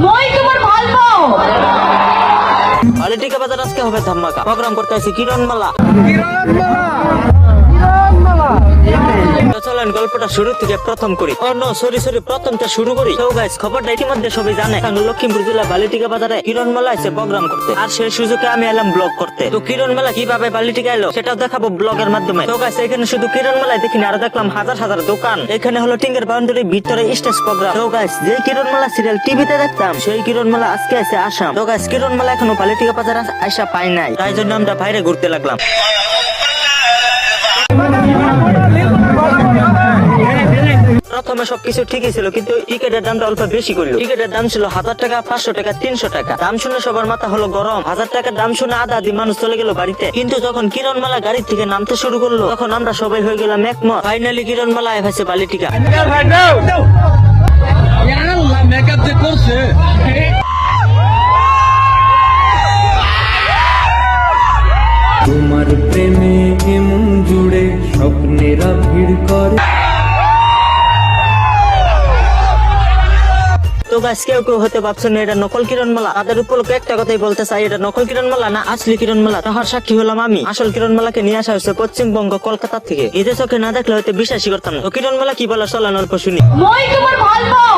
মই তোমার ভাল পাও। বালিটিকা বাজার আজকে হবে ধামাকা। প্রোগ্রাম করতে আছে কিরণমালা। তো চলেন গল্পটা শুরু থেকে প্রথম করি। ও নো সরি প্রথমটা শুরু করি। তো গাইস খবরটা ইতিমধ্যে সবাই জানে, লক্ষ্মীপুর জেলা বালিটিকা বাজারে কিরণমালা এসে প্রোগ্রাম করতে, আর সেই সুযোগে আমি এলাম ব্লগ করতে। তো কিরণমালা কিভাবে বালিটিকা এলো সেটাও দেখাবো ব্লগের মাধ্যমে। তো গাইস এখানে শুধু কিরণমালাই দেখিনি, আর দেখলাম হাজার হাজার দোকান। এখানে হলো টিঙ্গের বাউন্ডারির ভিতরে স্টেজ প্রোগ্রাম। তো গাইস যে কিরণমালা সিরিয়াল টিভিতে দেখতাম, সেই কিরণমালা আজকে আছে আসাম। তো গাইস কিরণমালা এখনো বালিটিকা বাজারে আইসা পাই নাই, তাই জন্য আমরা বাইরে ঘুরতে লাগলাম। প্রথমে সবকিছু ঠিকই ছিল, কিন্তু টিকেটের দামটা অল্প বেশি করলো। টিকেটের দাম ছিল 1000 টাকা, 500 টাকা, 300 টাকা। দাম শুনে সবার মাথা হলো গরম। 1000 টাকার দাম শুনে আধা আধি মানুষ চলে গেল বাড়িতে। কিন্তু যখন কিরণমালা গাড়ি থেকে নামতে শুরু করলো, তখন আমরা সবাই হয়ে গেলাম একমত। ফাইনালি কিরণমালা এসেছে বালিটিকা। তোমার প্রেমে এমন জুড়ে স্বপ্নেরা ভিড় করে। তো গাইস কেউ কেউ হতে ভাবছেন এটা নকল কিরণমালা। তাদের উপলক্ষে একটা কথাই বলতে চাই, এটা নকল কিরণমালা না আসলি কিরণমালা, তাহার সাক্ষী হলাম আমি। আসল কিরণমালাকে নিয়ে আসা হয়েছে পশ্চিমবঙ্গ কলকাতা থেকে। এদের চোখে না দেখলে হয়তো বিশ্বাসই করতাম না। তো কিরণমালা কি বলে চলেন অল্প শুনি। মই তোমার ভাল পাও।